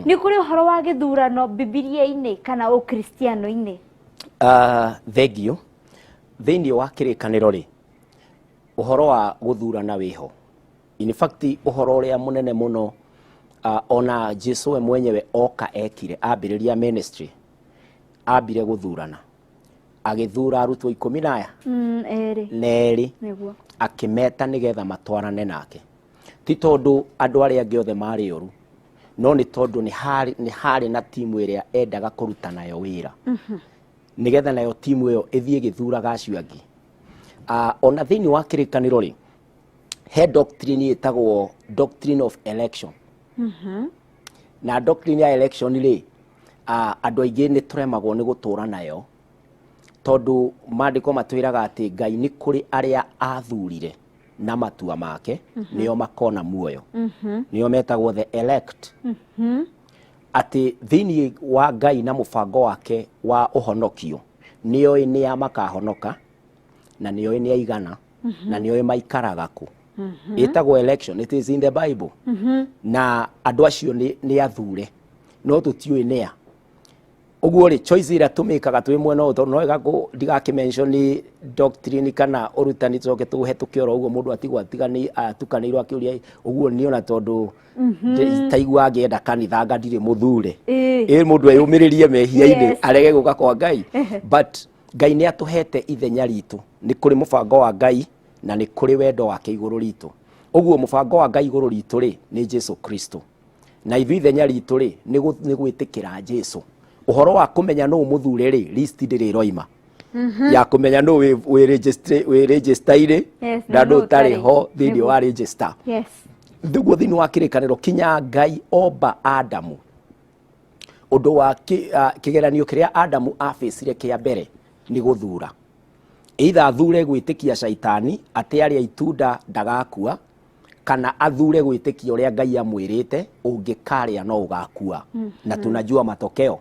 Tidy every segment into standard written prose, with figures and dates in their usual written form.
Nĩ kũrĩ ũhoro wa gĩthurano Bibilia-inĩ kana Ũkristiano-inĩ? Thengio, thĩinĩ wa kĩrĩkanĩro rĩ, ũhoro wa gũthurana wĩho. In fact, ũhoro ũrĩa mũnene mũno ona Jesu we mwenyewe oka ekire ambĩrĩria ministry, ambire gũthurana. Agĩthura arutwo 10 erĩ akĩmeta nĩgetha matwarane nake. Ti tondũ andũ arĩa angĩ othe marĩ ũru, no nĩ tondũ nĩ harĩ na timu ĩrĩa endaga kũruta nayo wĩra. Nĩgetha nayo timu ĩyo ĩthiĩ gĩthuraga acio angĩ. Ona thĩinĩ wa kĩrĩkanĩro rĩ, he doctrine ĩtagwo doctrine of election. Na doctrine ya election rĩ, andũ aingĩ nĩ tũremagwo nĩ gũtũra nayo, tondũ maandĩko matwĩraga atĩ Ngai nĩ kũrĩ arĩa athurire na matua make, nĩo makona muoyo. Nĩo metagwo the elect. Atĩ thĩinĩ wa Ngai na mũbango wake wa ũhonokio, nĩoĩ nĩa makahonoka, na nĩoĩ nĩa igana, na nĩoĩ maikaraga kũ. Ĩtagwo election, it is in the Bible. Na andũ acio nĩ athure, no tũtiũĩ nĩa. Ũguo rĩ, choice ĩrĩa tũmĩkaga twĩ mwena ũyũ, no ndigakĩmention doctrine kana ũrutani tũcoke tũhĩtũke oro ũguo mũndũ atigwo atukanĩirwo akĩũria ũguo nĩ ona tondũ taigua angĩenda kanitha anga ndirĩ mũthure. Mũndũ eyũmĩrĩrie mehia-inĩ arege gũka kwa Ngai. But Ngai nĩ atũhete ithenya ritũ. Nĩ kũrĩ mũbango wa Ngai na nĩ kũrĩ wendo wake igũrũ ritũ. Ũguo mũbango wa Ngai igũrũ ritũ rĩ, nĩ Jesu Kristo. Na ithuĩ ithenya ritũ rĩ, nĩ gwĩtĩkĩra Jesu. Ũhoro wa kũmenya no mũthure rĩ, list ndĩrĩ roima. Ya kũmenya no wĩ register ire, na no tarĩ ho thĩinĩ wa register. Ũguo thĩinĩ wa kĩrĩkanĩro kinya Ngai omba Adamu. Ũndũ wa kĩgeranio kĩrĩa Adamu afĩcire kĩa mbere nĩ gũthura. Either athure gwĩtĩkia Shaitani atĩ arĩa itunda ndagakua, kana athure gwĩtĩkia ũrĩa Ngai amwĩrĩte ũngĩkarĩa no ũgakua. Na tunajua matokeo.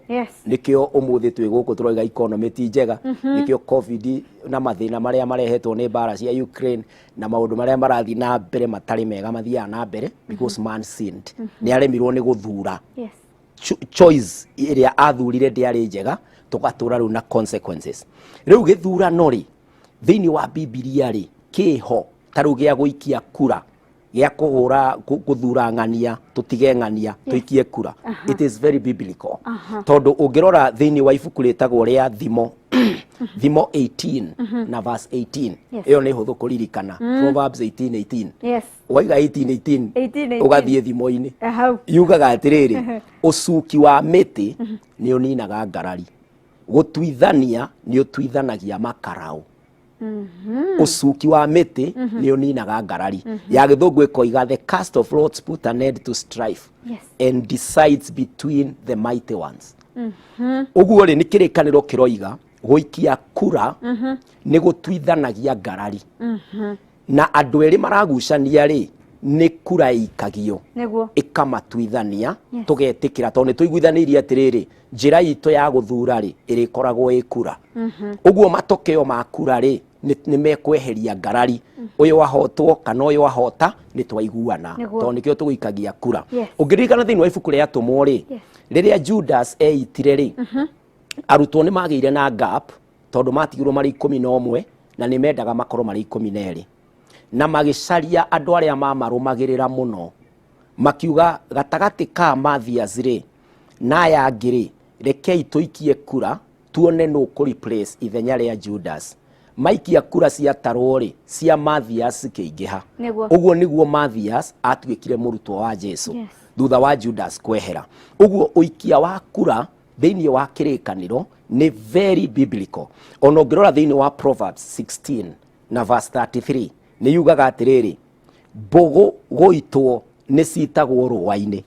Nĩkĩo ũmũthĩ twĩ gũkũ tũroiga economy ti njega, nĩkĩo COVID na mathĩna marĩa marehetwo nĩ mbara cia Ukraine na maũndũ marĩa marathiĩ na mbere matarĩ mega mathiaga na mbere, because man sinned. Nĩ aremirwo nĩ gũthura. Choice ĩrĩa athurire ndĩarĩ njega, tũgatũra rĩu na consequences. Rĩu gĩthurano rĩ, thĩinĩ wa Bibilia rĩ, kĩho ta rĩu gĩa gũikia kura, gĩa kũhũra gũthura ng'ania, tũtige ng'ania, tũikie kura. It is very biblical. Tondũ ũngĩrora thĩinĩ wa ibuku rĩtagwo rĩa Thimo, Thimo 18 na verse 18, ĩyo nĩ hũthũ kũririkana. Proverbs 18:18. Waiga 18:18 ũgathiĩ Thimo-inĩ. Yugaga atĩrĩrĩ, ũcuki wa mĩtĩ nĩ ũninaga ngarari, gũtuithania nĩ ũtuithanagia makaraũ. Ũcuki wa mĩtĩ nĩ ũninaga ngarari. Ya gĩthũngũ ĩkoiga the cast of lots put an end to strife and decides between the mighty ones. Ũguo rĩ, nĩ kĩrĩkanĩro kĩroiga gũikia kura nĩ gũtuithanagia ngarari. Na andũ erĩ maragucania rĩ, nĩ kura ikagio ĩkamatuithania, tũgetĩkĩra tondũ nĩ tũiguithanĩirie atĩrĩrĩ, njĩra itũ ya gũthura rĩ ĩrĩkoragwo ĩ kura. Ũguo matokeo ma kura rĩ, nĩ mekweheria ngarari. Ũyũ wahotwo kana ũyũ wahota nĩ twaiguana, tondũ nĩkĩo tũgũikagia kura. Ũngĩririkana thĩinĩ wa ibuku rĩa Atũmwo rĩ, rĩrĩa Judas eitire rĩ, arutwo nĩ magĩire na gap, tondũ matigirwo marĩ 11 na nĩ mendaga makorwo marĩ 12. Na magĩcaria andũ arĩa mamarũmagĩrĩra mũno, makiuga gatagatĩ ka Mathias rĩ na aya angĩ rĩ, rekei tũikie kura tuone nũ kũ-replace ithenya rĩa Judas. Maikia kura ciatarwo rĩ, cia Mathias kĩingĩha. Ũguo nĩguo Mathias atuĩkire mũrutwo wa Jesu thutha wa Judas kwehera. Ũguo ũikia wa kura thĩinĩ wa kĩrĩkanĩro nĩ very biblical. Ona ũngĩrora thĩinĩ wa Proverbs 16 na verse 33, nĩ yugaga atĩrĩrĩ, mbũgũ gũitwo nĩ citagwo rũa-inĩ,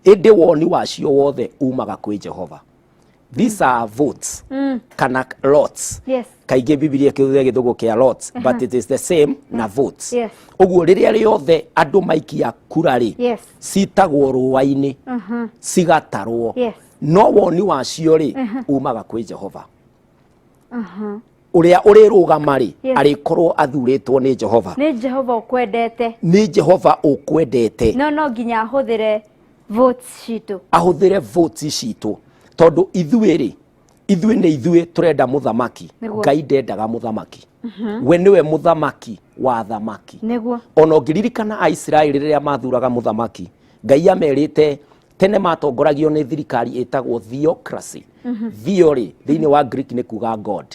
ĩndĩ woni wacio wothe umaga kwĩ Jehova. These are votes kana lots. Kaingĩ Bibilia kĩhũthĩra gĩthũngũ kĩa lots, but it is the same na votes. Ũguo rĩrĩa rĩothe andũ maikia kura rĩ, citagwo rũa-inĩ, cigatarwo, no woni wacio rĩ umaga kwĩ Jehova. Ũrĩa ũrĩrũgama rĩ, arĩkorwo athurĩtwo nĩ Jehova. Nĩ Jehova ũkwendete. Nĩ Jehova ũkwendete. No nginya ahũthĩre votes citũ ahũthĩre votes citũ tondũ ithuĩ nĩ ithuĩ turenda muthamaki Ngai ndendaga muthamaki we niwe muthamaki wa thamaki ona ũngĩririkana Aisiraeli rĩrĩa mathuraga muthamaki Ngai amerite tene matongoragio nĩ thirikari ĩtagwo theocracy theory thĩinĩ wa Greek nĩ kuga God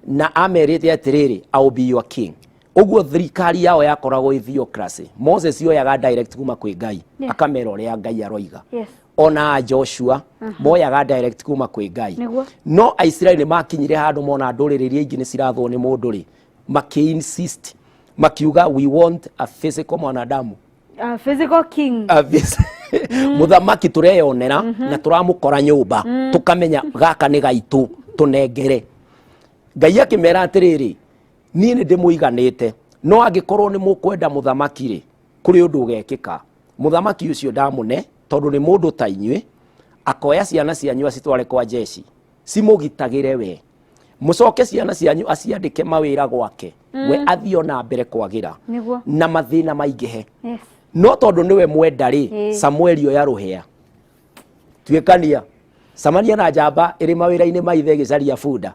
na amerite atĩrĩrĩ I will be your king ũguo thirikari yao yakoragwo theocracy Moses yoyaga direct kuma kwĩ Ngai akamera ũrĩa Ngai aroiga ona Joshua moyaga direct kuma kwĩ Ngai no Aisiraeli makinyire handũ mona ndũrĩrĩ iria ingĩ nĩ cirathwo nĩ mũndũ rĩ maki-insist makiuga we want a physical mwanadamu a physical king muthamaki tureyonera na turamukora nyũmba tukamenya gaka nĩ gaitũ tunengere Ngai akĩmera atĩrĩrĩ niĩ nĩ ndĩmũiganĩte no angĩkorwo nĩ mũkwenda muthamaki rĩ kũrĩ ũndũ ũgekĩka muthamaki ũcio ndamũne tondũ nĩ mũndũ ta inyuĩ akoya ciana cianyu acitware kwa jeshi cimũgitagĩre we mũcoke ciana cianyu aciandĩke mawĩra gwake we athio na mbere kwagĩra na mathĩna maingĩhe no tondũ nĩwe mwenda rĩ Samueli oya rũhĩa tuĩkania Samania na njamba ĩrĩ mawĩra-inĩ maithe gĩcaria bunda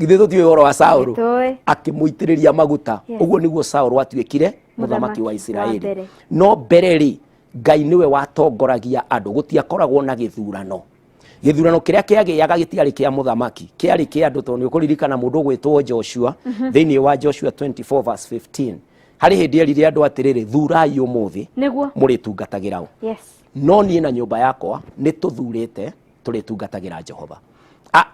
githĩ tũtiũĩ ũhoro wa Saũlũ akĩmũitĩrĩria maguta ũguo nĩguo Saũlũ atuĩkire muthamaki wa Isiraeli no mbere rĩ Ngai niwe watongoragia andũ gũtiakoragwo na gĩthurano kĩrĩa kĩagĩaga gĩtiarĩ kĩa muthamaki kĩarĩ kĩa andũ tondũ nĩũkũririkana mũndũ gwĩtwo Joshua thĩinĩ wa Joshua 24 verse 15 harĩ hĩndĩ erire andũ atĩrĩrĩ thurai ũmũthĩ mũrĩtungatagĩra no niĩ na nyũmba yakwa nĩ tũthurĩte tũrĩtungatagĩra Jehova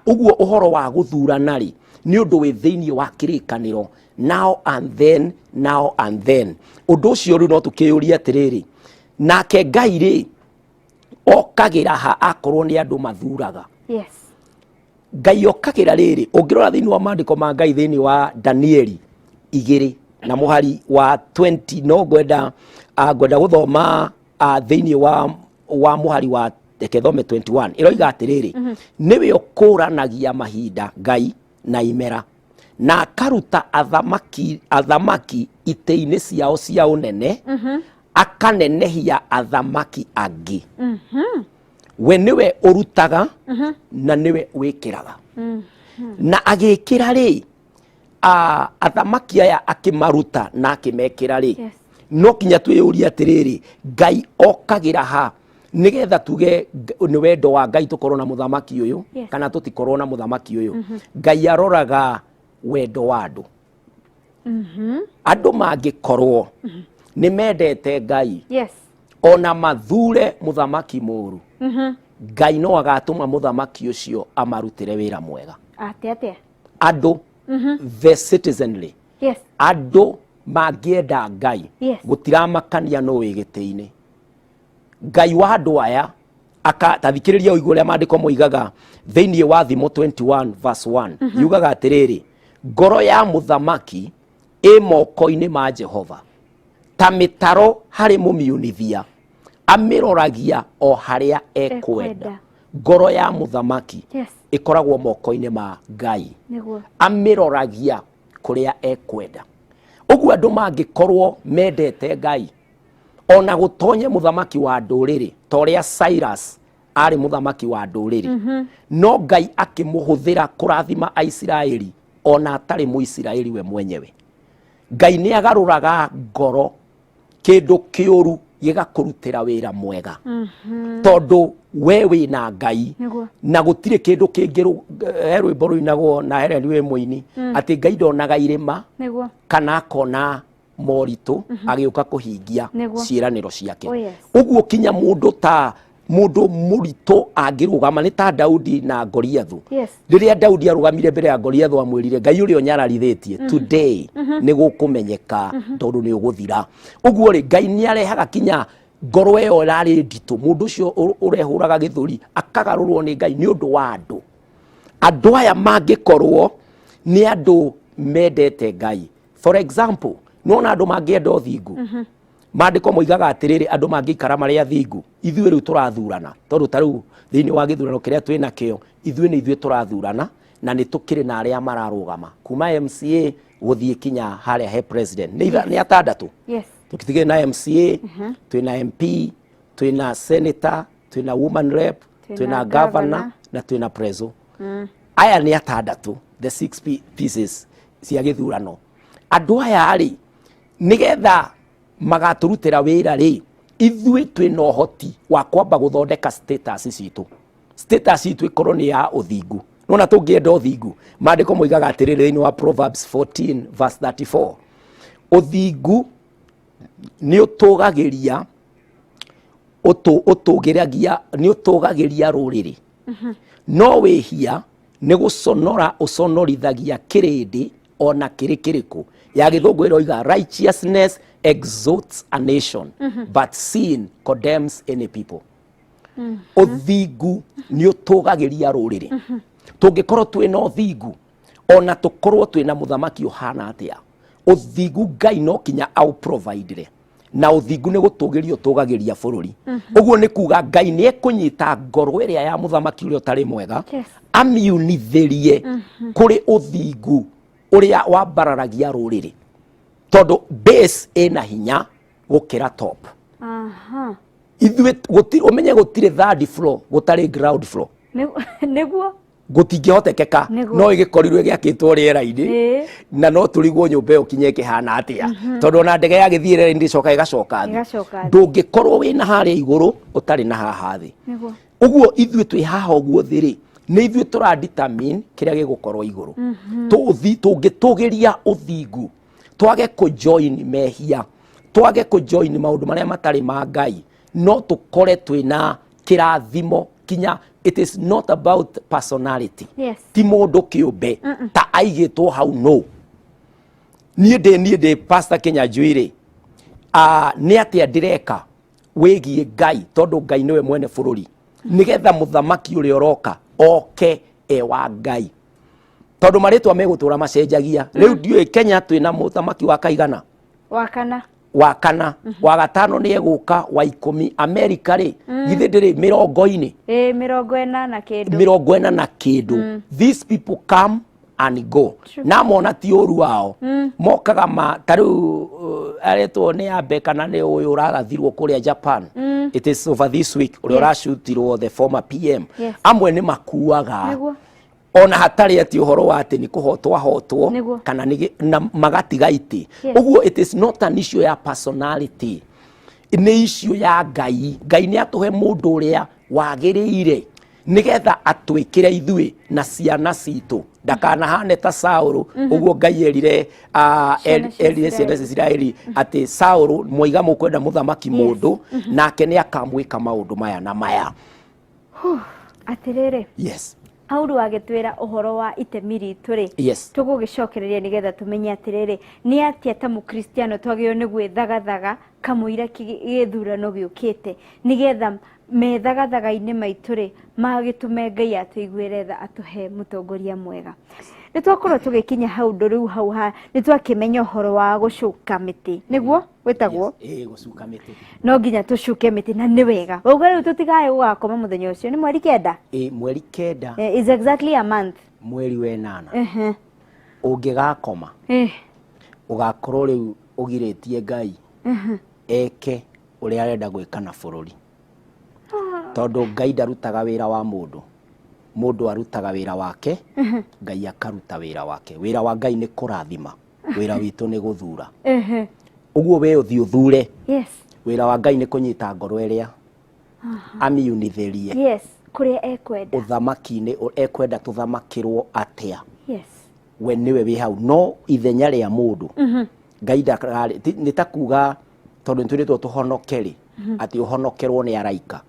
ũguo ũhoro wa gũthurana rĩ nĩ ũndũ wĩ thĩinĩ wa kĩrĩkanĩro now and then ũndũ ũcio rĩu no tũkĩũria atĩrĩrĩ nake Ngai rĩ okagĩra ha akorwo nĩ andũ mathuraga Ngai okagĩra rĩrĩ ũngĩrora thĩinĩ wa maandĩko ma Ngai thĩinĩ wa Danieli 2 na mũhari wa 20 no ngwenda gũthoma thĩinĩ wa mũhari wa thome 21 ĩroiga atĩrĩrĩ nĩwe ũkũranagia mahinda Ngai na imera na akaruta athamaki itĩ-inĩ ciao cia ũnene akanenehia athamaki angĩ we niwe ũrutaga na niwe wĩkĩraga na agĩkĩra rĩ athamaki aya akĩmaruta na akĩmekĩra rĩ no kinya twĩyũria atĩrĩrĩ Ngai okagĩra ha nigetha tuge nĩ wendo wa Ngai tũkorwo na muthamaki ũyũ kana tũtikorwo na muthamaki ũyũ Ngai aroraga wendo wa andũ andũ mangĩkorwo nĩ mendete Ngai ona mathure muthamaki mũru Ngai no agatũma muthamaki ũcio amarutĩre wĩra mwega andũ the citizenry andũ mangĩenda Ngai gũtiramakania no wĩ gĩtĩ-inĩ Ngai wa andũ aya tathikĩrĩria ũigũ ũrĩa maandĩko moigaga thĩinĩ wa Thimo 21 verse 1 yugaga atĩrĩrĩ ngoro ya muthamaki ĩ moko-inĩ ma Jehova ta mĩtaro harĩ mũmiunithia amĩroragia o harĩa ekwenda ngoro ya muthamaki ĩkoragwo moko-inĩ ma Ngai amĩroragia kũrĩa ekwenda ũguo andũ mangĩkorwo mendete Ngai ona gũtonye muthamaki wa ndũrĩrĩ ta ũrĩa Cyrus arĩ muthamaki wa ndũrĩrĩ no Ngai akĩmũhũthĩra kũrathima Aisiraeli ona atarĩ Mũisiraeli we mwenyewe Ngai nĩ agarũraga ngoro kĩndũ kĩũru gĩgakũrutĩra wĩra mwega tondũ we wĩna Ngai na gũtirĩ kĩndũ kĩngĩ rwĩmbo rũinagwo na Helen wĩ mũini atĩ Ngai ndonaga irĩma kana akona moritũ agĩũka kũhingia ciĩranĩro ciake ũguo kinya mũndũ ta mũndũ mũritũ angĩrũgama nĩ ta Daudi na Goliathu rĩrĩa Daudi arũgamire mbere ya Goliathu amwĩrire Ngai ũrĩa ũnyararithĩtie today nĩ gũkũmenyeka tondũ nĩ ũgũthira ũguo rĩ Ngai nĩ arehaga kinya ngoro ĩyo ĩrarĩ nditũ mũndũ ũcio ũrehũraga gĩthũri akagarũrwo nĩ Ngai nĩ ũndũ wa andũ aya mangĩkorwo nĩ andũ mendete Ngai for example nona andũ mangĩenda ũthingu maandĩko moigaga atĩrĩrĩ andũ mangĩikara marĩa thingu ithuĩ rĩu tũrathurana tondũ ta rĩu thĩinĩ wa gĩthurano kĩrĩa twĩna kĩo ithuĩ nĩ ithuĩ tũrathurana na nĩ tũkĩrĩ na arĩa mararũgama kuma MCA gũthiĩ kinya harĩa he president nĩ atandatũ tũkĩtigĩrĩ na MCA twĩna MP twina senator, twina woman rep, twina governor na twina preso. Aya ni atandatu, the 6 pieces cia githurano. Andu aya ri nigetha magaturutira wira ri ithui twina uhoti wa kwamba guthondeka status citu. Status citu ikorwo ni ya uthingu. Nona tungienda uthingu, maandiko moigaga atiriri ni wa Proverbs 14 verse 34. Uthingu ni utugagiria ni utugagiria ruriri. No wihia ni guconora uconorithagia kirindi ona kirikiriku. Ya githungu iroiga righteousness exalts a nation, but sin condemns any people. Uthingu ni utugagiria ruriri. Tungikorwo twina uthingu, ona tukorwo twina muthamaki uhana atia, uthingu Ngai no kinya au provide. Na uthingu ni gutugiria utugagiria bururi. Uguo ni kuga Ngai ni ekunyita ngoro iria ya muthamaki uria utari mwega, amiunithirie kuri uthingu uria wambararagia ruriri. Todo base ina hinya gukira top. Ithuĩ umenye gutire third floor gutari ground floor. Niguo gutingĩhotekeka no igikorirwo giakitwo riera-ini na no turigwo nyumba iyo kinye kihana atia tondu na ndege ya githiire ndicoka igacoka ndungikorwo wina haria iguru utari na haha thi. Uguo ithuĩ twi haha uguo thiri ni ithuĩ tura determine kiria gigukorwo iguru. Tungitugiria uthingu, twage ku join mehia, twage ku join maundu maria matari ma Ngai, no tukore twina kirathimo kinya. It is not about personality. Ti mundu kiumbe ta aigitwo hau no. Niĩ Pastor KINYANJUI ri ni atia ndireka wigie Ngai tondu Ngai niwe mwene bururi, nigetha muthamaki uria uroka oke wa Ngai tondu maritwa megutura macenjagia. Riu ndiui Kenya twina muthamaki wa kaigana wa kana wa gatano ni eguka wa 10. America ri githe ndiri 40 40 na kindu. These people come and go. Na mona ti oru wao mokaga ma taru aretwo ni ambe kana ni uyu uragathirwo kuria Japan. It is over this week uri urashutirwo the former PM. Amwe ni makuaga ona hatari ati uhoro wa ati ni kuhotwo kana ni magatiga iti. Uguo it is not an issue ya personality, ni issue ya Ngai. Ngai ni atuhe mundu uria wagiriire nigetha atwikire ithui na ciana citu ndakanahane ta Saulu. Uguo Ngai erire ciana Israeli ati Saulu moiga mukwenda muthamaki mundu nake ni akamwika maundu maya na maya. Atirere Auru agitwira uhoro wa itemi ritu ri tugugicokereria nigetha tumenye atiriri ni atia ta mukristiano twagio ni gwithagathaga kamuira githurano giukite nigetha methagathaga-ini maitu ri magitume Ngai atuiguire tha atuhe mutongoria mwega. Nitwakorwo tugikinya hau ndoriu hau ha nitwakimenya uhoro wa gucuka miti niguo wetagwo gucuka miti no nginya tucuke miti na ni wega uga riu tutigae gugakoma muthenya ucio ni mweri 9 mweri 9 is exactly a month mweri wa 8 ungigakoma ugakorwo riu ugiritie Ngai eke uria arenda gwika na bururi tondu Ngai ndarutaga wira wa mundu arutaga wira wake Ngai akaruta wira wake. Wira wa Ngai ni kurathima, wira witu ni guthura. Uguo we uthi uthure. Wira wa Ngai ni kunyita ngoro iria amiunithirie kuria ekwenda uthamaki ni ekwenda tuthamakirwo atia. We niwe wi hau no ithenya ria mundu Ngai ni takuga tondu nitwiritwo tuhonokeri ati uhonokerwo ni araika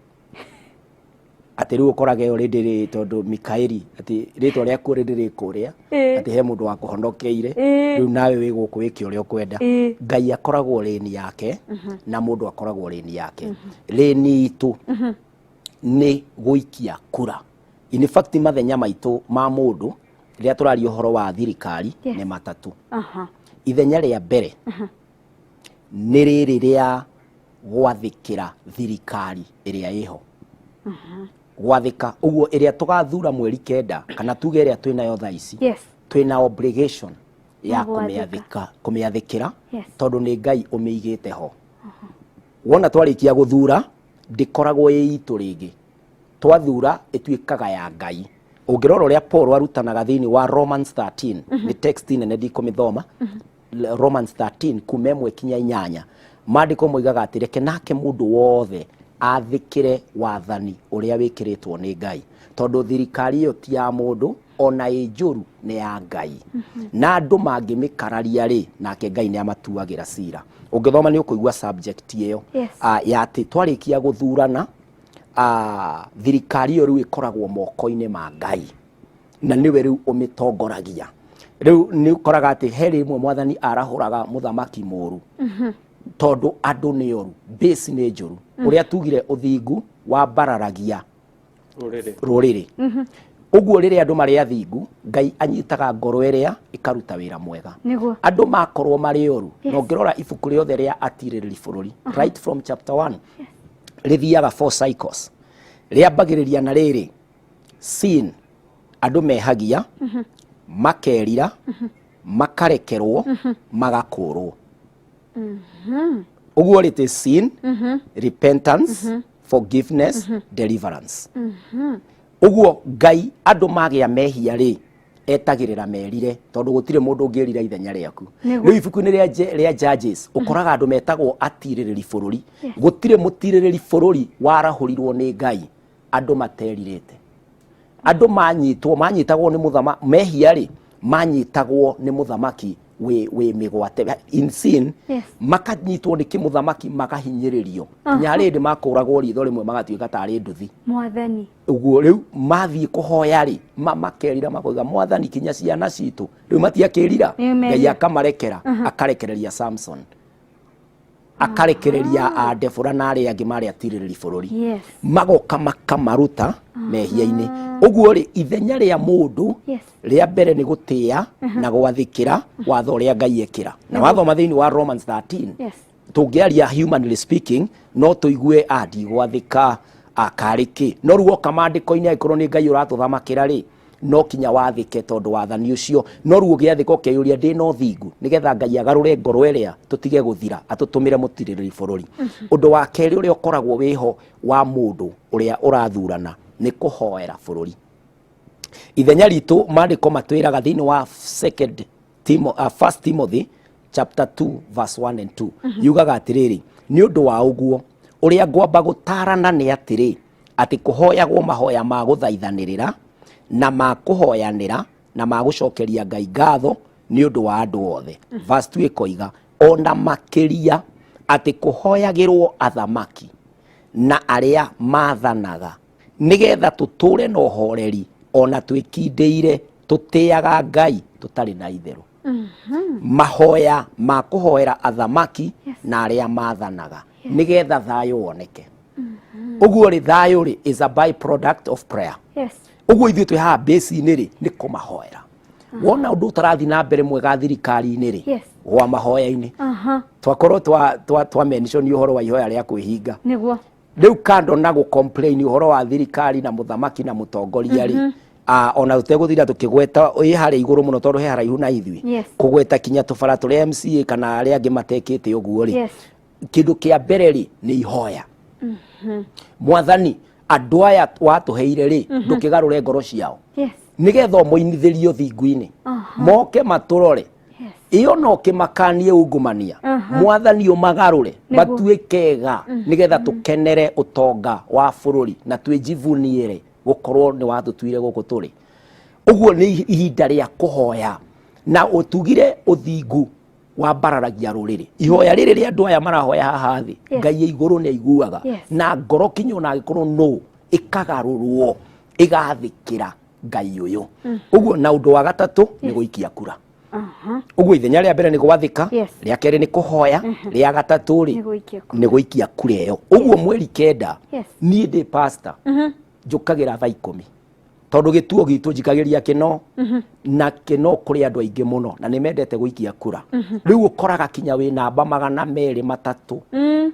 ati riu ukorage yo rindiri tondu Mikaeli ati ritwa ria ku rindiri kuria ati he mundu wa kuhonokeire riu nawe wi guku wiki uria ukwenda. Ngai akoragwo reni yake na mundu akoragwo reni yake. Reni itu ni guikia kura. In fact mathenya maitu ma mundu ria turari uhoro wa thirikari ni matatu. Ithenya ria mbere ni riri ria gwathikira thirikari iria iho gwathika. Uguo iria tugathura mweri 9 kana tuge iria twinayo thaa ici twina obligation ya kumiathikira tondu ni Ngai umiigite ho. Wona twarikia guthura ndikoragwo yitu ringi twathura ituikaga ya Ngai. Ungirora uria Paul arutanaga thiini wa Romans 13 ni text nene ndikumithoma Romans 13 kuma 1-8 maandiko moigaga ati reke nake mundu wothe athikire wathani uria wikiritwo ni Ngai tondu thirikari iyo ti ya mundu ona ijuru ni ya Ngai na andu mangimikararia ri nake Ngai ni amatuagira cira. Ungithoma ni ukuigua subject iyo ya ati twarikia guthurana thirikari iyo riu ikoragwo moko-ini ma Ngai na niwe riu umitongoragia. Riu ni ukoraga ati heri imwe mwathani arahuraga muthamaki muru tondu andu ni oru base ni njuru uria tugire uthingu wa bararagia ruriri uguo riria andu mari athingu Ngai anyitaga ngoro iria ikaruta wira mwega. Andu makorwo mari oru no ngirora ibuku riothe ria atiriri bururi right from chapter 1 rithiaga 4 cycles riambagiriria na riri sin andu mehagia makerira makarekerwo magakurwo uguo rite sin repentance forgiveness deliverance uguo Ngai andu magia mehia ri etagirira merire tondu gutire mundu ungirira ithenya riaku. Riu ibuku-ini ria Judges ukoraga andu metagwo atiririri bururi gutire mutiririri bururi warahurirwo ni Ngai andu materirite andu manyitagwo ni muthamaki mehia ri manyitagwo ni muthamaki we migwate in sin makanyitwo ni kimuthamaki magahinyiririo nya rindi makuragwo ritho rimwe magatuika tari nduthi mwathani uguo riu mathie kuhoya ri makerira makoiga mwathani kinya ciana citu riu matiakirira Ngai akamarekera akarekereria Samson akarekereria Debora na ari angi mari atiriri bururi magoka makamaruta mehia-ini uguo ri ithenya ria mundu ria mbere ni gutia na gwathikira watho ria Ngai ekira na wathoma thiini wa Romans 13 tungiaria humanly speaking no tuigue adi gwathika akariki no ruo kamandiko-ini aikorwo ni Ngai uratuthamakira ri no kinya wathike tondu wathani ucio no ruo giathiko keyuria ndi no thingu nigetha Ngai agarure ngoro iria tutige guthira atutumire mutiririri bururi. Undu wa keri uria ukoragwo wiho wa mundu uria urathurana ni kuhoera bururi. Ithenya ritu maandiko matwiraga thiini wa 1 Timothy chapter 2 verse 1 and 2 yugaga atiriri ni undu wa uguo uria ngwamba gutarana ni atiri ati kuhoyagwo mahoya ma guthaithanirira na makuhoyanira na magucokeria Ngai ngatho ni undu wa andu othe. Verse 2 ikoiga ona makiria ati kuhoyagirwo athamaki na aria mathanaga nigetha tuture na uhoreri ona twikindeire tutiaga Ngai tutari na itheru. Mahoya makuhoera athamaki na aria mathanaga nigetha thayo woneke. Uguo ri thayo ri is a byproduct of prayer. Uguo ithuĩ twĩ haha base-inĩ rĩ nĩ kũmahoera. Wona ũndũ ũtarathi na mbere mwega thirikari-inĩ rĩ wa mahoya-inĩ twakorwo twa mention ũhoro wa ihoya rĩa kwĩhinga nĩguo rĩu kando na gũ complain ũhoro wa thirikari na mũthamaki na mũtongoria rĩ ona tutegũthira tukigweta ĩ harĩ igũrũ mũno tondũ he haraihu na ithuĩ kũgweta kinya tũbara tũrĩa MCA kana arĩa angĩ matekĩte ũguo rĩ kĩndũ kĩa mbere rĩ nĩ ihoya. Mwathani andu aya watuheire ri ndukigarure ngoro ciao nigetha moinithirio thingu-ini moke maturore iyo no kimakanie ungumania mwathani umagarure batuikega nigetha tukenere utonga wa bururi na twijivuniire gukorwo ni watutuire guku turi. Uguo ni ihinda ria kuhoya na utugire uthingu wa bararagia ruriri. Ihoya riri ria andu aya marahoya haha thi Ngai iguru ni aiguaga na ngoro kinyo na gikorwo no ikagarurwo igathikira Ngai uyu. Uguo na undu wa gatatu ni guikia kura. Uguo ithenya ria mbere ni gwathika ria keri ni kuhoya ria gatatu ri ni guikia kura iyo. Uguo mweri kenda ni ndi pastor njukagira thaa 10 tondu gituo gitu njikagiria kino na kino kuri andu aingi muno na nimendete guikia kura. Riu ukoraga kinya wi namba 200-300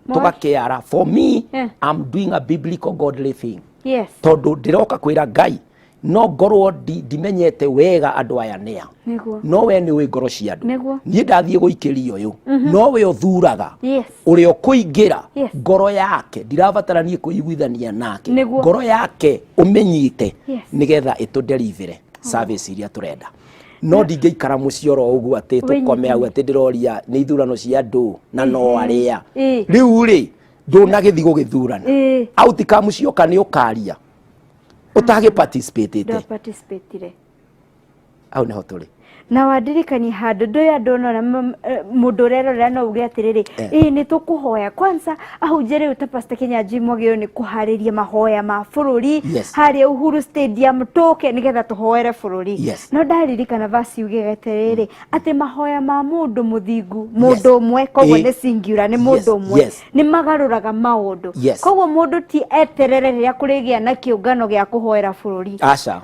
tugakiara for me I'm doing a biblical godly thing tondu ndiroka kwira Ngai no ngorwo ndimenyete wega andũ aya nĩa no we nĩ wĩ ngoro cia andũ niĩ ndathiĩ gũikĩria ũyũ no we ũthuraga ũrĩa ũkũingĩra ngoro yake ndirabataranie kũiguithania nake ngoro yake ũmenyite nĩgetha ĩtũderivere service iria tũrenda no ndingĩikara mũciĩ oro ũguo atĩ tũkome au atĩ ndĩroria nĩ ithurano cia andũ na no arĩa rĩu rĩ ndũnagĩthiĩ gũgĩthurana outcome cioka nĩ ũkaria utagi participate au neho tuli na wadirikani handu ndoya ndona mundu rero no uge atiriri ni tukuhoya kwanza ahunjire uta Pastor Kinyanjui Mwagĩrĩirwo ni kuhariria mahoya ma bururi hari Uhuru Stadium toke nigetha tuhoere bururi no ndaririkana vasi uge atiriri ati mahoya ma mundu muthingu mundu umwe koguo ni singular ni mundu umwe ni magaruraga maundu koguo mundu ti eterere ria kurigia na kiungano gia kuhoera bururi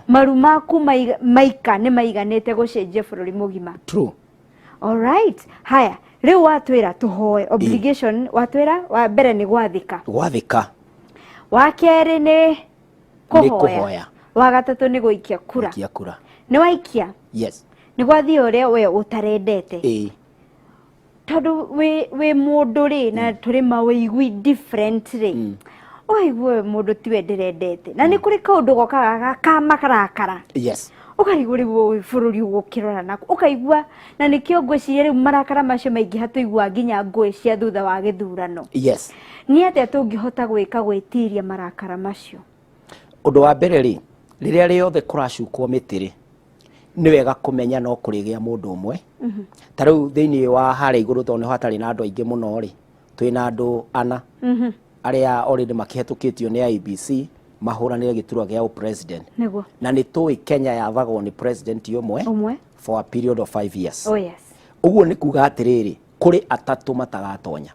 maru maku maika ni maiganite gucenjia mugima. True. All right. Haya. Leo watwira tuhoe obligation watwira wa mbere ni gwathika. Gwathika. Wa keri ni kuhoya. Wa gatatu ni guikia kura. Guikia kura. Ni waikia? Yes. Ni gwathi uria we utarendete. Tondu we mundu ri na turi maweigui different ri. Oigwe mundu tiwe ndirendete. Na ni kuri kaundu gokaga kamakarakara. Yes. Ukaigua riu bururi ugukirora nako ukaigua na nikio ngwiciria riu marakara macio maingi hatuigua nginya ngui cia thutha wa githurano ni atia tungihota gwika gwitiria marakara macio undu wa mbere ri riria riothe kuracukwo mitiri ni wega kumenya no kurigia mundu umwe ta riu thiini wa hare iguru tone hatari na andu aingi muno ri twina andu ana aria already makihetukitio ni IBC mahuranire giturwa gia president na ni toi Kenya yathagwo ni president umwe for a period of 5 years uguo ni kuga atiriri kuri atatu matagatonya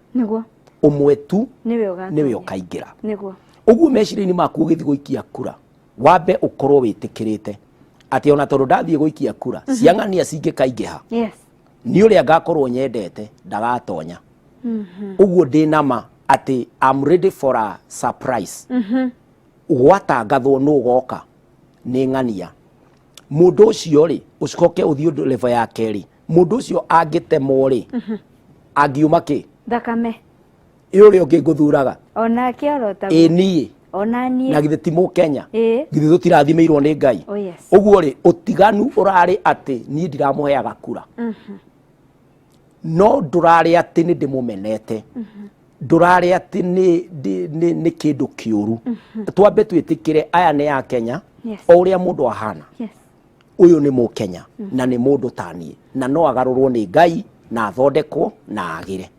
umwe tu niwe ukaingira uguo meciria-ini maku ugithi guikia kura wambe ukorwo witikirite ati ona tondu ndathie guikia kura ciang'ania cingikaingiha ni uria ngakorwo nyendete ndagatonya uguo ndinama ati I'm ready for a surprise gwatangathwo no goka ni ng'ania mundu ucio ri ucoke uthio level ya keri mundu ucio angitemwo ri angiuma ki thakame uri ungi nguthuraga ona kiorota ni ona ni na githe timo Kenya githe tutirathimirwo ni Ngai uguo ri utiganu urari ati ni ndiramuheaga kura no ndurari ati ni ndimumenete ndurari ati ni kindu kiuru twambe twitikire aya ni ya Kenya o uria mundu ahana uyu ni mu Kenya na ni mundu tani na no agarurwo ni Ngai na athondekwo na agire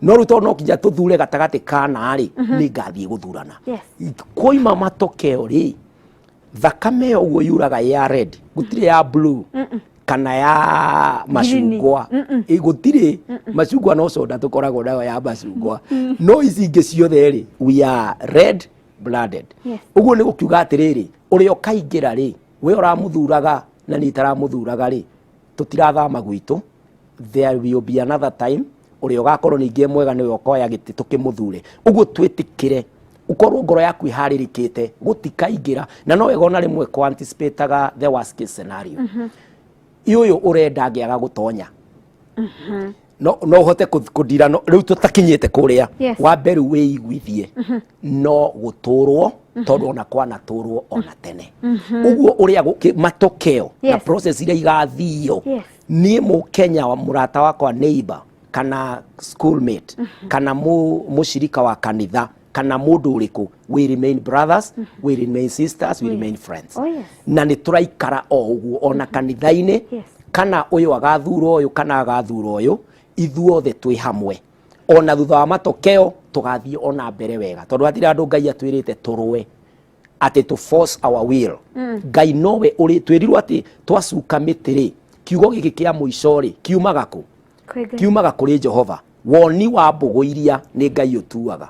no ruto no kija tuthure gatagati kana ri ni ngathie guthurana koima matokeo ri thakame uguo yuraga ya red gutire ya blue kana ya macungwa igutire macungwa no soda tukoragwo nayo ya macungwa no ici ingi ciothe ri we are red blooded uguo ni gukiuga atiriri uria ukaingira ri we uramuthuraga na ni taramuthuraga ri tutirathama gwitu there will be another time uria ugakorwo ningi mwega niwe ukoya giti tukimuthure uguo twitikire ukorwo ngoro yaku iharirikite gutikaingira na no wega ona rimwe ku anticipateaga the worst case scenario iuyu urenda ngiaga gutonya no hote kudira no riu tutakinyite kuria wa mberu wiiguithie no guturwo tondu ona kwana turwo ona tene uguo uria matokeo na process iria igathio ni mu Kenya wa murata wakwa neighbor kana schoolmate kana mushirika wa kanitha kana mundu uriku we remain brothers we remain sisters we remain friends na ni turaikara o uguo ona kanitha-ini kana uyu agathuro uyu kana agathuro uyu ithuothe twi hamwe ona thutha wa matokeo tugathie ona mbere wega tondu atire andu Ngai atwirite turwe ati to force our will Ngai nowe uri twirirwo ati twacuka mitiri kiugo giki kia muico ri kiumaga kuri Jehova woni wa mbugu iria ni Ngai utuaga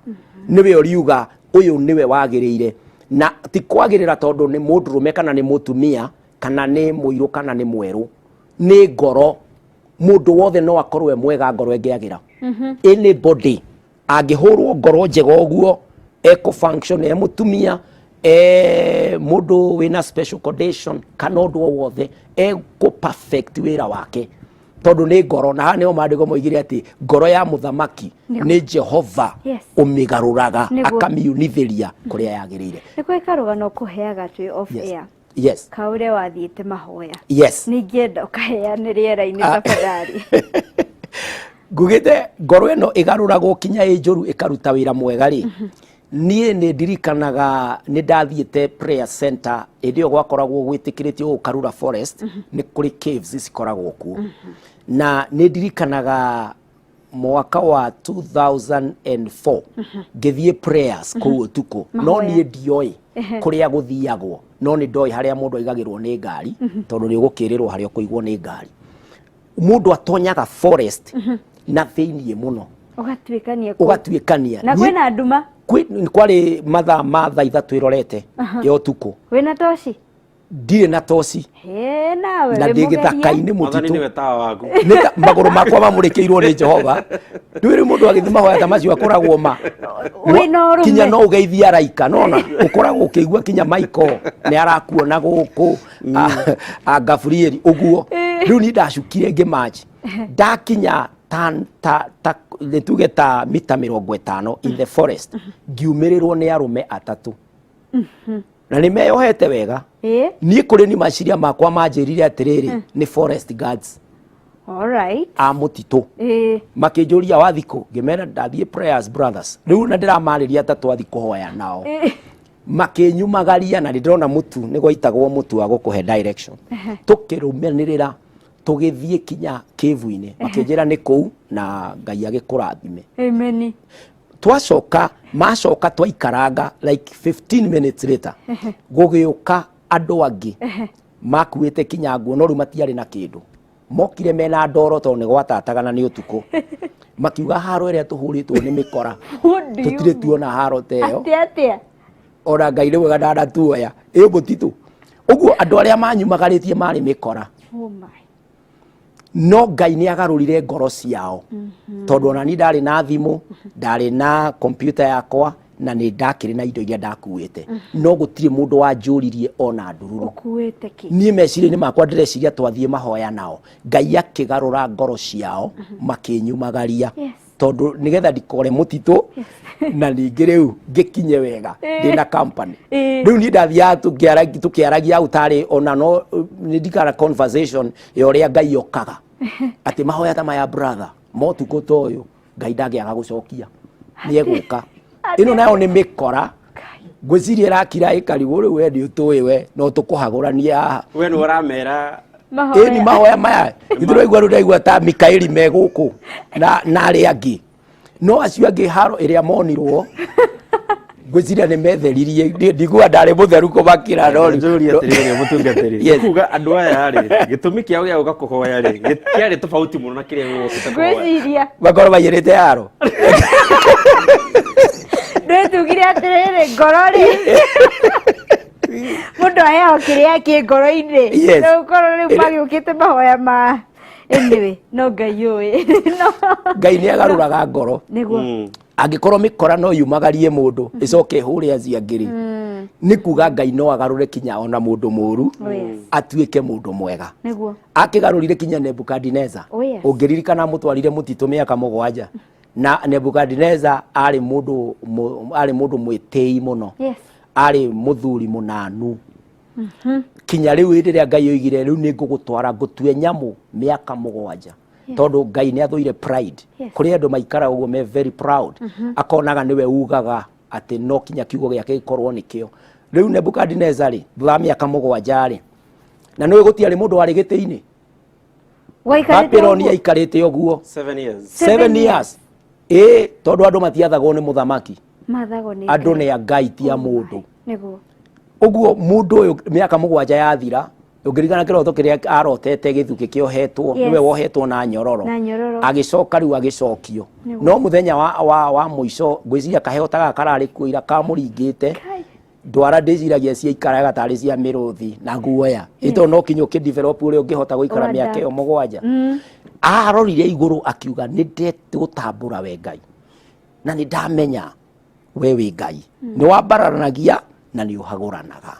niwe uriuga uyu niwe wagirire na ti kwagirira tondu ni mundurume kana ni mutumia kana ni muiru kana ni mweru ni ngoro mundu wothe no akorwe mwega ngoro engiagira anybody angihurwo ngoro njega uguo eco function mutumia mundu wina special condition kana undu o wothe ego perfect wira wake tondu ni ngoro na nio mandiko moigire ati ngoro ya muthamaki ni Jehova umigaruraga akamiunithiria kuria yagirire niko ikaruga no kuheaga twi off air yes kaure wathiite mahoya yes ningienda ukaheane riera-ini tafadhali ngugite ngoro ino igaruragwo kinya njuru ikaruta wira mwega ri nie ni ndirikanaga ni ndathiite prayer center ndio gwakoragwo gwitikiritio Karura Forest ni kuri caves cikoragwo ku na ni ndirikanaga mwaka wa 2004 ngithie prayers ku utuko no ni ndioi kuria guthiagwo no ni ndoi haria mundu aigagirwo ni ngari tondu ni gukirirwo haria kuigwo ni ngari mundu atonyaga forest na theinie muno ugatuikania na kwina nduma kwari mathaa ma thaa ithatu irorete yo tuko wina toci ndire na toci nawe na ndigithaka-ini mutitu niwe tawa waku maguru makwa mamurikiirwo ni Jehova ndwiri mundu agithima hoya ta macio akoragwo ma kinya no ugeithia raika nona ukoragwo ukigua kinya Michael ni arakuona guku Gabrieli uguo riu ni ndacukire ngimaji ndakinya ta mita 50 in the forest ngiumirirwo ni arume atatu na ni meyohete wega ni kuri ni maciria makwa manjirire atiriri ni forest guards alright mutito makinjuria wathiko ngimera ndathie prayers brothers riu na ndiramariria ta twathi kuhoya nao makinyumagaria na ndirona mutu ni gwaitagwo mutu wa gukuhe direction tukirumanirira tugithie kinya cave-ini makinjira ni kuu na Ngai agikurathime amen twacoka macoka twaikaranga like 15 minutes later gugiuka andu angi makuite kinya nguo no ru matiari na kindu mokire mena ndoro tondu ni gwatatagana ni utuko makiuga haro iria tuhuritwo ni mikora tutire tuona haro teyo atia ora Ngai riwe gadada tuoya mutitu uguo andu aria manyumagaritie mari mikora oh my no Ngai ni agarurire ngoro ciao tondu ona ni ndari na thimu ndari na computer yakwa na ni ndakiri na indo iria ndakuite no gutire mundu wanjuririe ona ndururu ukuite ki ni meciria-ini makwa ndireciria twathie mahoya nao Ngai akigarura ngoro ciao makinyumagaria tondu nigetha ndikore mutitu na ningi riu ngikinye wega ndina company riu ni ndathiaga tukiaragia utari ona no ndikara conversation ya uria Ngai okaga ati mahoya ta maya brother motuko toyo Ngai ndagiaga gucokia ni eguka ino nayo ni mikora ngwiciria rakira ikarigu riu wendi utuiwe no tukuhagurania we ni uramera ni mahoya maya ithiro igwa rudaigwa ta Mikaeli meguku na ari angi no acio angi haro iria monirwo ngwiciria ni metheririe ndigua ndari mutheru kumakira no njuria atiriri mutungatiri kuga andu aya ri gitumi kiao gia guka kuhoya ri gitiari tofauti muno na kiria gukite kuhoya ngwiciria bakoro bayirite haro ndetugire atiriri ngoro ri mundu aheo kiria ki ngoro-ini no ngoro riu magiukite mahoya ma anyway no Ngai oi Ngai ni agaruraga ngoro niguo angikorwo mikora no yumagarie mundu icoke ihure azia ngiri ni kuga Ngai no agarure kinya ona mundu muru atuike mundu mwega niguo akigarurire kinya Nebukadneza ungiririkana mutwarire mutitu miaka 7 na Nebukadneza ari mundu mwitei muno ari muthuri munanu kinya riu iriria Ngai oigire riu ni ngugutwara ngutue nyamu miaka 7 tondu Ngai ni athuire pride kuri andu maikara uguo me very proud akonaga niwe ugaga ati no kinya kiugo giake gikorwo nikio riu Nebukadneza ri thutha miaka 7 ri na niwe gutiari mundu wari giti-ini Babylon aikarite uguo 7 years tondu andu matiathagwo ni muthamaki andu ni a Ngai ti a mundu niguo uguo mundu uyu miaka 7 yathira ungirigana kiroto kiria arotete githuki kiohetwo niwe wohetwo na nyororo agicoka riu agicokio no muthenya wa muico ngwiciria kaheo taga karari kuira kamuringite ndwara ndiciragia cia ikaraga tari cia miruthi na guoya ito no kinyo ki develop uri ungihota guikara miaka iyo 7 arorire iguru akiuga ni ndete gutambura we Ngai na ni ndamenya we wi Ngai ni wambaranagia na nĩ ũhagũranaga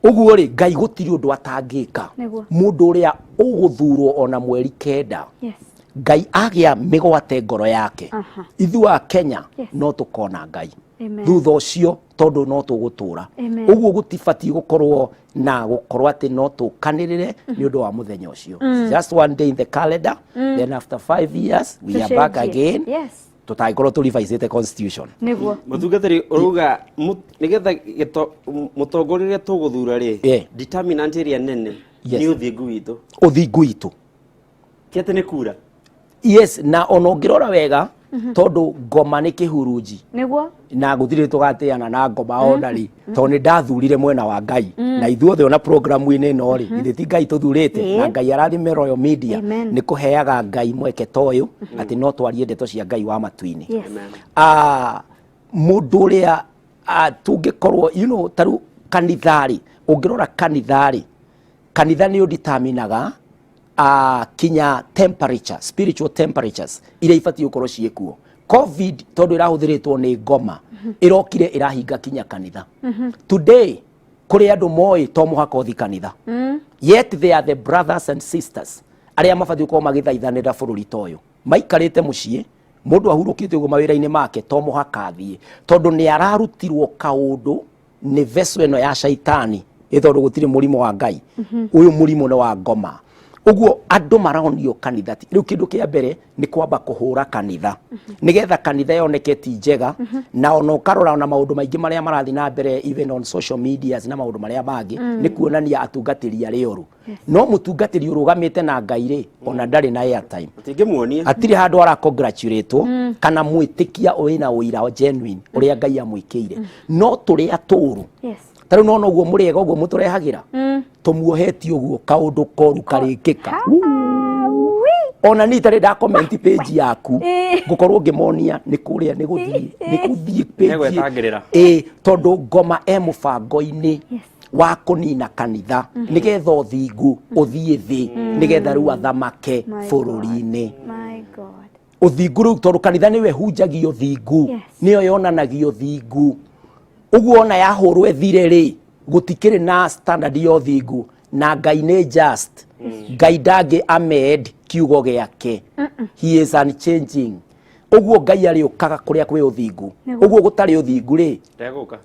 ũguo rĩ Ngai gũtirĩ ũndũ atangĩka mũndũ ũrĩa ũgũthurwo ona mweri kenda Ngai agĩa mĩgwate ngoro yake ithuĩ a Kenya no tũkona Ngai thutha ũcio tondũ no tũgũtũra ũguo gũtibatiĩ gũkorwo na gũkorwo atĩ no tũkanĩrĩre nĩ ũndũ wa mũthenya ũcio just one day in the calendar then after 5 years we are back again tutagĩkorwo tũrevisite constitution nĩguo mũtungatĩri ũruga nĩgetha mũtongoria ũrĩa tũgũthura rĩ determinant ĩrĩa nene nĩ ũthingu witũ ti atĩ nĩ kura yes na ona ũngĩrora wega tondu ngoma nĩ kĩhurunji nĩguo na gũtirĩ tũgatĩana na ngoma onarĩ tondũ nĩ ndathurire mwena wa Ngai na ithuothe ona programu-inĩ ĩno rĩ ithe ti Ngai tũthurĩte na Ngai arathime Royal Media nĩ kũheaga Ngai mweke ta ũyũ atĩ no twarie ndeto cia Ngai wa matu-inĩ mũndũ ũrĩa tũngĩkorwo tarũ kanitha-rĩ ũngĩrora kanitha nĩ ũdeterminaga kinya temperature spiritual temperatures iria ibatiĩ gũkorwo ciĩkuo covid tondu irahũthĩrĩtwo nĩ ngoma irokire irahinga kinya kanitha today kuri andu moĩ to mũhaka ũthi kanitha yet they are the brothers and sisters arĩa mabatiĩ gũkorwo magĩthaithanĩra bũrũri ta ũyũ maikarĩte mũciĩ mũndũ ahurũkĩte ũguo mawĩra-inĩ make to mũhaka athiĩ tondu nĩ ararutirwo kaũndũ nĩ vessel ĩno ya shaitani ĩtondũ gũtirĩ mũrimũ wa Ngai ũyũ mũrimũ nĩ wa ngoma ũguo andũ maraonio kanitha rĩu kĩndũ kĩa mbere nĩ kwamba kũhũra kanitha nĩgetha kanitha yoneke ti njega na ona ũkarora ona maũndũ maingĩ marĩa marathi na mbere even on social medias na maũndũ marĩa mangĩ nĩ kuonania atungatĩri arĩa oru no mũtungatĩri ũrũgamĩte na Ngai rĩ ona ndarĩ na airtime atirĩ handũ ara congratulate kana mwĩtĩkia wĩna ũira genuine ũrĩa Ngai amwĩkĩire no tũrĩa tũũru tarĩu no ũguo mũrĩega ũguo mũtũrehagĩra tũmuoheti ũguo kaũndũ koru karĩkĩka ona niĩ tarĩ nda comment page yaku ngũkorwo ngĩmonia nĩ kũrĩa nĩ gũthiĩ page tondũ ngoma mũbango-inĩ wa kũnina kanitha nĩgetha ũthingu ũthiĩ thĩ nĩgetha rĩu athamake bũrũri-inĩ ũthingu rĩu tondũ kanitha nĩwe hunjagia ũthingu nĩyo yonanagia ũthingu ũguo ona yahũrwo ethire rĩ gũtikĩrĩ na standard ya ũthingu na Ngai nĩ just Ngai ndangĩ amend kiugo gĩake he is unchanging ũguo Ngai arĩũkaga kũrĩa kwĩ ũthingu ũguo gũtarĩ ũthingu rĩ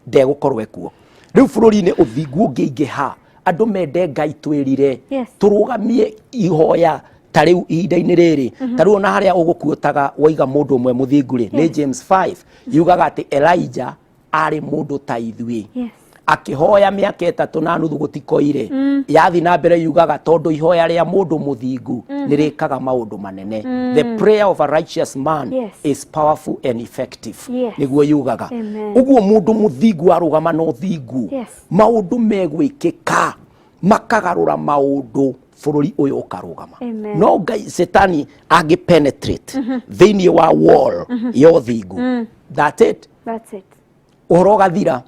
ndegũkorwo ekuo rĩu bũrũri-inĩ ũthingu ũngĩingĩha andũ mende Ngai twĩrire tũrũgamie ihoya tarĩu ihinda-inĩ rĩrĩ tarĩu ona harĩa ũgũkuotaga waiga mũndũ ũmwe mũthingu rĩ nĩ James 5 yugaga atĩ Elijah arĩ mũndũ ta ithuĩ akĩhoya mĩaka 3.5 gũtikoire yathi na mbere yugaga tondũ ihoya rĩa mũndũ mũthingu nĩrĩkaga maũndũ manene the prayer of a righteous man is powerful and effective nĩguo yugaga ũguo mũndũ mũthingu arũgama na ũthingu maũndũ megwĩkĩka makagarũra maũndũ bũrũri ũyũ ũkarũgama no Ngai setani angĩ penetrate thĩinĩ wa wall ya ũthingu that's it ũhoro gathira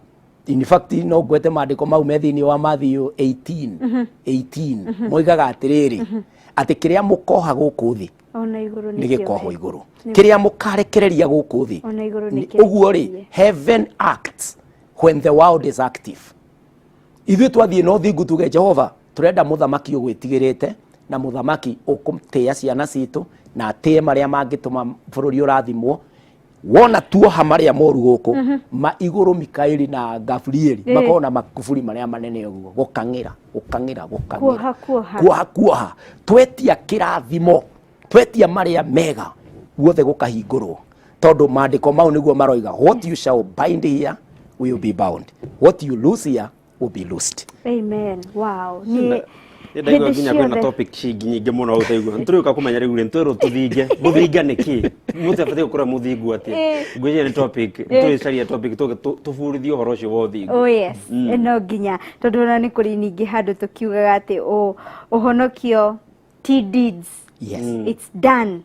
in fact no ngwete maandĩko mau me thĩinĩ wa Matthew 18 moigaga atĩrĩrĩ atĩ kĩrĩa mũkoha gũkũ thĩ nĩ gĩkohwo igũrũ kĩrĩa mũkarekereria gũkũ thĩ ũguo rĩ heaven acts when the world is active ithuĩ twathiĩ no thingu tuge Jehova tũrenda mũthamaki ũgwĩtigĩrĩte na mũthamaki ũkũtĩa ciana citũ na atĩe marĩa mangĩtũma bũrũri ũrathimwo wona tuoha marĩa moru gũkũ ma igũrũ Mikaeli na Gabrieli makona makuburi marĩa manene ũguo gũkang'ĩra kuoha twetia kĩrathimo twetia marĩa mega guothe gũkahingũrwo tondũ maandĩko mau nĩguo maroiga what you shall bind here will be bound what you loose here will be loosed. Amen. Wow. Ndaigua nginya kwĩna topic nyingĩ mũno ũteigua nĩtũrĩũka kũmenya rĩu nĩtũrwo tũthinge gũthinga nĩkĩ mũtĩ abatiĩ gũkorwo mũthingu atĩa ngwĩciria nĩ topic tũrĩcaria topic tũbundithie ũhoro ũcio wa ũthingu oh yes no nginya tondũ ona nĩ kũrĩ ningĩ handũ tũkiugaga atĩ ũhonokio ti deeds It's done.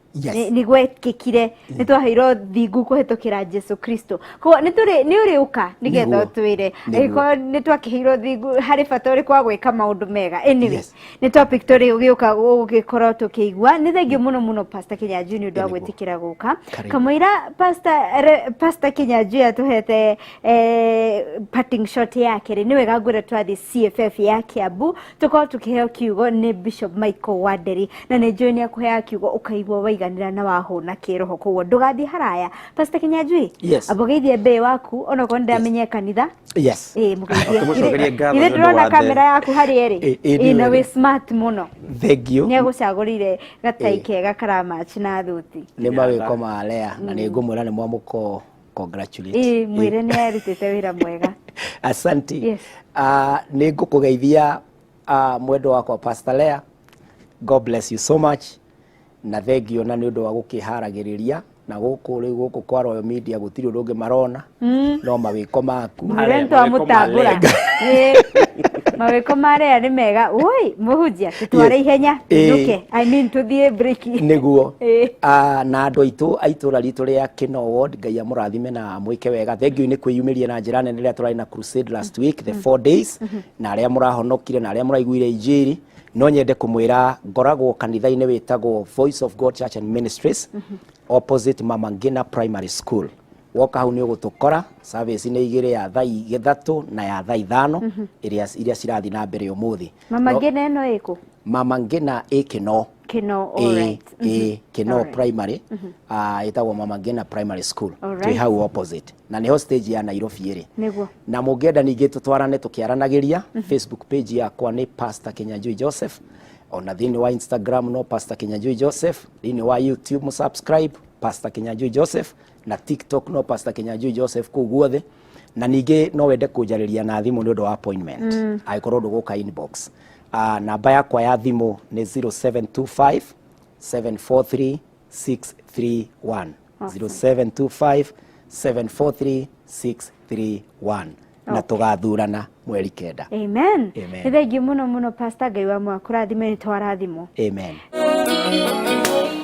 Ni gwekikire ni twaheirwo thingu kuhitukira Jesu Kristo. Ko ni uri uka nigetha twire. Iko ni twakiheirwo thingu hari bata uri kwa gwika maundu mega. Anyway, ni topic turi ugiuka ugikorwo tukigwa. Ni thengio muno Pastor Kinyanjui ni ndwa gwitikira guka. Kamwira Pastor Kinyanjui atuhete parting shot yake. Ni wega ngure twathi CFF ya Kiambu tuko tukiheo kiugo ni Bishop Michael Waderi na ni join ya kuhea kiugo ukaigwa waiganira na wahuna kiroho koguo ndugathi haraya. Pastor Kinyanjui abogeithie mbe waku ona ko ndamenye kanitha mugeithie ile ndrona kamera yaku hari eri na we smart muno thegio ni agucagurire gatai kega karamatch na thuti ni mawiko malea na ni ngumwira ni mwamuko congratulate mwire ni arutite wira mwega asante ni ngukugeithia mwendo wakwa Pastor Lea. God bless you so much. Na thegio na ni undu wa gukiharagiriria na guku riu guku kwa Royal Media gutiri undu marona no mawiko maku rento amutambura mawiko mare ni mega oi muhujia tutware ihenya nduke I mean tuthie break niguo na andu aitura ritu ria Kino Ward Ngai amurathime na mwike wega thegio ni kwiyumiria na njira nene ria turari na crusade last week the 4 days na aria murahonokire na aria muraiguire injiri no nyende kumwira ngoragwo kanitha-ini witagwo Voice of God Church and Ministries opposite Mama Ngina Primary School. Woka hau ni ugutukora service ni igire ya thaa 3 na ya thaa 5 iria cirathi na mbere umuthi. Mama Ngina eno iko Mama Ngina Kino alright Kino Primary itagwo Mama Ngina Primary School twi hau opposite na niho stage ya Nairobi iri niguo na mungenda ningi tutwarane tukiaranagiria Facebook page yakwa ni Pastor Kinyanjui Joseph ona thini wa Instagram no Pastor Kinyanjui Joseph thini wa YouTube mu subscribe Pastor Kinyanjui Joseph na TikTok no Pastor Kinyanjui Joseph ku guothe na ningi no wende kujariria na thimu ni undu wa appointment aikorwo nduguka inbox namba yakwa ya thimu ni 0725 743 631 0725 743 631 na tugathurana mweri kenda. Amen. Thengiũ muno Pastor Ngai wa mwakũrathime ni twarathimo. Amen.